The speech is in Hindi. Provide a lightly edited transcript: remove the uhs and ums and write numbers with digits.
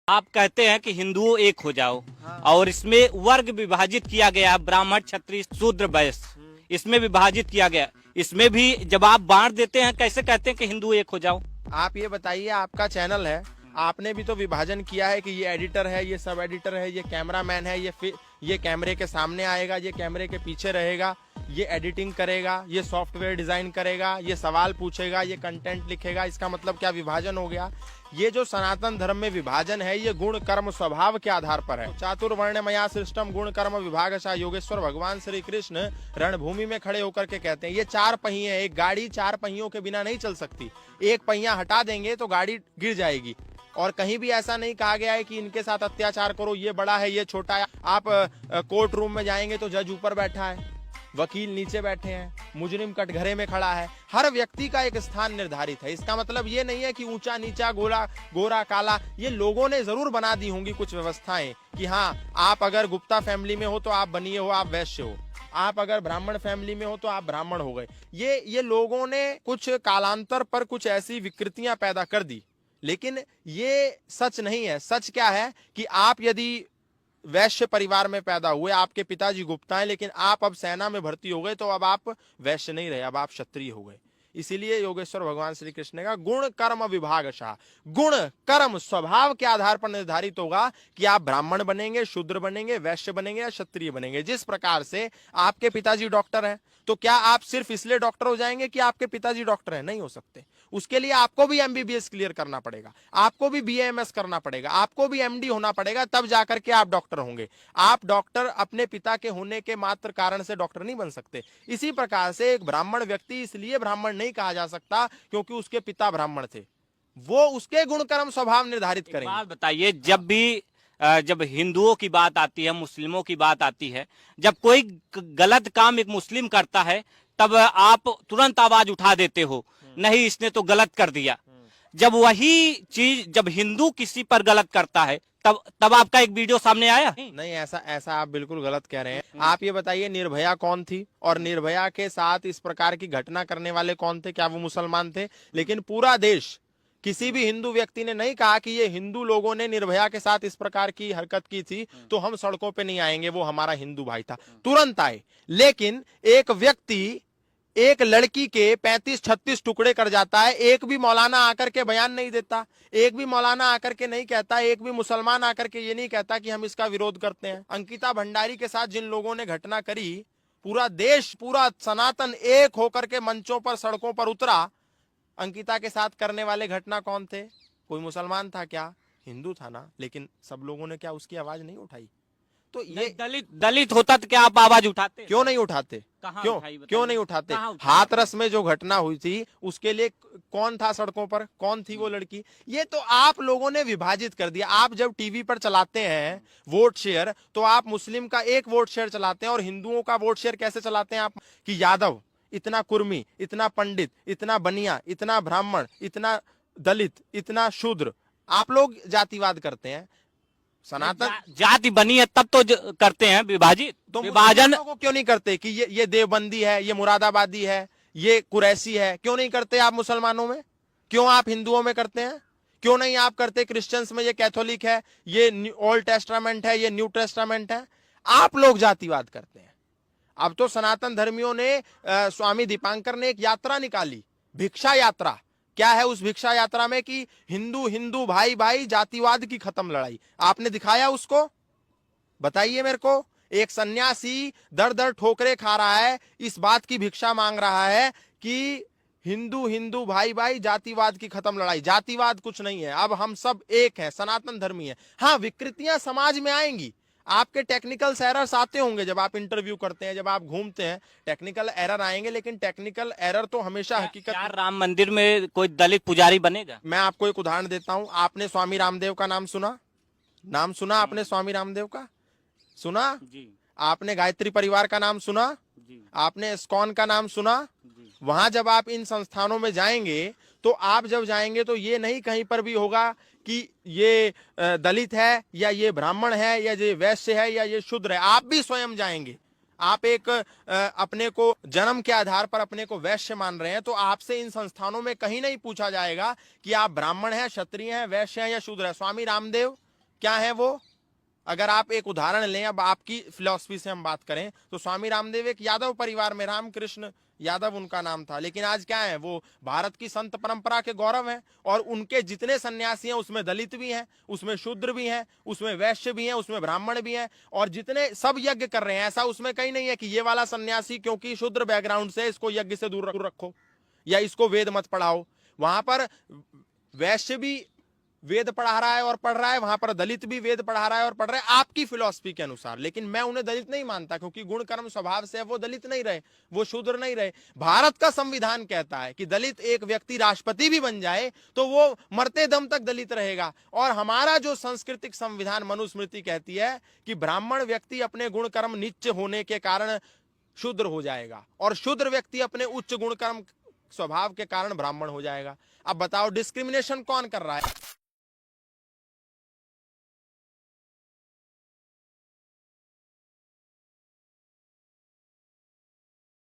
आप कहते हैं कि हिंदुओं एक हो जाओ। हाँ। और इसमें वर्ग विभाजित किया गया, ब्राह्मण क्षत्रिय शूद्र वैश्य, इसमें विभाजित किया गया। इसमें भी जब आप बांट देते हैं, कैसे कहते हैं कि हिंदू एक हो जाओ? आप ये बताइए, आपका चैनल है, आपने भी तो विभाजन किया है कि ये एडिटर है, ये सब एडिटर है, ये कैमरामैन है, ये कैमरे के सामने आएगा, ये कैमरे के पीछे रहेगा, ये एडिटिंग करेगा, ये सॉफ्टवेयर डिजाइन करेगा, ये सवाल पूछेगा, ये कंटेंट लिखेगा। इसका मतलब क्या विभाजन हो गया? ये जो सनातन धर्म में विभाजन है, ये गुण कर्म स्वभाव के आधार पर है। चातुर्वर्ण मया सृष्टम गुण कर्म विभागशः योगेश्वर भगवान श्री कृष्ण रणभूमि में खड़े होकर के कहते हैं, ये चार पहिए, एक गाड़ी चार पहियों के बिना नहीं चल सकती। एक पहिया हटा देंगे तो गाड़ी गिर जाएगी। और कहीं भी ऐसा नहीं कहा गया है कि इनके साथ अत्याचार करो, ये बड़ा है ये छोटा है। आप कोर्ट रूम में जाएंगे तो जज ऊपर बैठा है, वकील नीचे बैठे हैं, मुजरिम कटघरे में खड़ा है। हर व्यक्ति का एक स्थान निर्धारित है। इसका मतलब ये नहीं है कि ऊंचा नीचा, गोरा काला, ये लोगों ने जरूर बना दी होंगी कुछ व्यवस्थाएं कि हाँ, आप अगर गुप्ता फैमिली में हो तो आप बनिए हो, आप वैश्य हो, आप अगर ब्राह्मण फैमिली में हो तो आप ब्राह्मण हो गए। ये लोगों ने कुछ कालांतर पर कुछ ऐसी विकृतियां पैदा कर दी, लेकिन ये सच नहीं है। सच क्या है कि आप यदि वैश्य परिवार में पैदा हुए, आपके पिताजी गुप्ता हैं, लेकिन आप अब सेना में भर्ती हो गए, तो अब आप वैश्य नहीं रहे, अब आप क्षत्रिय हो गए। इसीलिए योगेश्वर भगवान श्री कृष्ण ने कहा गुण कर्म विभागशः, गुण कर्म स्वभाव के आधार पर निर्धारित होगा कि आप ब्राह्मण बनेंगे, शूद्र बनेंगे, वैश्य बनेंगे या क्षत्रिय बनेंगे। जिस प्रकार से आपके पिताजी डॉक्टर हैं, तो क्या आप सिर्फ इसलिए डॉक्टर हो जाएंगे कि आपके पिताजी डॉक्टर हैं? नहीं हो सकते। उसके लिए आपको भी एमबीबीएस क्लियर करना पड़ेगा, आपको भी बीएमएस करना पड़ेगा, आपको भी एमडी होना पड़ेगा, तब जाकर के आप डॉक्टर होंगे। आप डॉक्टर अपने पिता के होने के मात्र कारण से डॉक्टर नहीं बन सकते। इसी प्रकार से एक ब्राह्मण व्यक्ति इसलिए ब्राह्मण नहीं कहा जा सकता क्योंकि उसके पिता ब्राह्मण थे, वो उसके गुण कर्म स्वभाव निर्धारित करेंगे। बात बताइए, जब हिंदुओं की बात आती है, मुस्लिमों की बात आती है, जब कोई गलत काम एक मुस्लिम करता है, तब आप तुरंत आवाज उठा देते हो, नहीं इसने तो गलत कर दिया। जब वही चीज जब हिंदू किसी पर गलत करता है, तब आपका एक वीडियो सामने आया? नहीं, ऐसा आप बिल्कुल गलत कह रहे हैं। आप ये बताइए, निर्भया कौन थी और निर्भया के साथ इस प्रकार की घटना करने वाले कौन थे? क्या वो मुसलमान थे? लेकिन पूरा देश, किसी भी हिंदू व्यक्ति ने नहीं कहा कि ये हिंदू लोगों ने निर्भया के साथ इस प्रकार की हरकत की थी तो हम सड़कों पे नहीं आएंगे, वो हमारा हिंदू भाई था। तुरंत आए। लेकिन एक व्यक्ति एक लड़की के 35-36 टुकड़े कर जाता है, एक भी मौलाना आकर के बयान नहीं देता, एक भी मौलाना आकर के नहीं कहता, एक भी मुसलमान आकर के ये नहीं कहता कि हम इसका विरोध करते हैं। अंकिता भंडारी के साथ जिन लोगों ने घटना करी, पूरा देश, पूरा सनातन एक होकर के मंचों पर, सड़कों पर उतरा। अंकिता के साथ करने वाले घटना कौन थे? कोई मुसलमान था क्या? हिंदू था ना। लेकिन सब लोगों ने क्या उसकी आवाज नहीं उठाई? तो ये दलित होता तो क्या आप आवाज उठाते? क्यों नहीं उठाते? क्यों नहीं उठाते? हाथरस में जो घटना हुई थी उसके लिए कौन था सड़कों पर? कौन थी वो लड़की? ये तो आप लोगों ने विभाजित कर दिया। आप जब टीवी पर चलाते हैं वोट शेयर, तो आप मुस्लिम का एक वोट शेयर चलाते हैं और हिंदुओं का वोट शेयर कैसे चलाते हैं आप? कि यादव इतना, कुर्मी इतना, पंडित इतना, बनिया इतना, ब्राह्मण इतना, दलित इतना, शूद्र। आप लोग जातिवाद करते हैं। सनातन जाति बनी है तब तो करते हैं विभाजित। तो विभाजन को क्यों नहीं करते कि ये देवबंदी है, ये मुरादाबादी है, ये कुरैशी है? क्यों नहीं करते आप मुसलमानों में? क्यों आप हिंदुओं में करते हैं? क्यों नहीं आप करते क्रिश्चियंस में? ये कैथोलिक है, ये ओल्ड टेस्टामेंट है, ये न्यू टेस्टामेंट है। आप लोग जातिवाद करते हैं। अब तो सनातन धर्मियों ने, स्वामी दीपांकर ने एक यात्रा निकाली, भिक्षा यात्रा। क्या है उस भिक्षा यात्रा में? कि हिंदू हिंदू, भाई भाई, जातिवाद की खत्म लड़ाई। आपने दिखाया उसको? बताइए मेरे को। एक सन्यासी दर दर ठोकरे खा रहा है, इस बात की भिक्षा मांग रहा है कि हिंदू हिंदू, भाई भाई, जातिवाद की खत्म लड़ाई। जातिवाद कुछ नहीं है, अब हम सब एक हैं, सनातन धर्मी है। हाँ, विकृतियां समाज में आएंगी, आपके टेक्निकल एरर्स आते होंगे, जब आप इंटरव्यू करते हैं, जब आप घूमते हैं, टेक्निकल एरर आएंगे, लेकिन टेक्निकल एरर तो हमेशा हकीकत। क्या राम मंदिर में कोई दलित पुजारी बनेगा? मैं आपको एक उदाहरण देता हूं। आपने स्वामी रामदेव का नाम सुना? नाम सुना आपने स्वामी रामदेव का? सुना जी। आपने गायत्री परिवार का नाम सुना जी। आपने इस्कॉन का नाम सुना जी। वहां जब आप इन संस्थानों में जाएंगे, तो आप जब जाएंगे तो ये नहीं कहीं पर भी होगा कि ये दलित है या ये ब्राह्मण है या ये वैश्य है या ये शूद्र है। आप भी स्वयं जाएंगे, आप एक अपने को जन्म के आधार पर अपने को वैश्य मान रहे हैं, तो आपसे इन संस्थानों में कहीं नहीं पूछा जाएगा कि आप ब्राह्मण हैं, क्षत्रिय हैं, वैश्य हैं या शूद्र है। स्वामी रामदेव क्या है वो? अगर आप एक उदाहरण लें, अब आपकी फिलॉसफी से हम बात करें तो स्वामी रामदेव एक यादव परिवार में, रामकृष्ण यादव उनका नाम था, लेकिन आज क्या है? वो भारत की संत परंपरा के गौरव हैं। और उनके जितने सन्यासी हैं उसमें दलित भी हैं, उसमें शूद्र भी हैं, उसमें वैश्य भी हैं, उसमें ब्राह्मण भी हैं, और जितने सब यज्ञ कर रहे हैं। ऐसा उसमें कहीं नहीं है कि ये वाला सन्यासी क्योंकि शूद्र बैकग्राउंड से इसको यज्ञ से दूर रखो या इसको वेद मत पढ़ाओ। वहां पर वैश्य भी वेद पढ़ा रहा है और पढ़ रहा है, वहां पर दलित भी वेद पढ़ा रहा है और पढ़ रहा है, आपकी फिलॉसफी के अनुसार। लेकिन मैं उन्हें दलित नहीं मानता, क्योंकि गुण कर्म स्वभाव से वो दलित नहीं रहे, वो शूद्र नहीं रहे। भारत का संविधान कहता है कि दलित एक व्यक्ति राष्ट्रपति भी बन जाए तो वो मरते दम तक दलित रहेगा। और हमारा जो सांस्कृतिक संविधान मनुस्मृति कहती है कि ब्राह्मण व्यक्ति अपने गुण कर्म नीच होने के कारण शूद्र हो जाएगा, और शूद्र व्यक्ति अपने उच्च गुण कर्म स्वभाव के कारण ब्राह्मण हो जाएगा। अब बताओ डिस्क्रिमिनेशन कौन कर रहा है?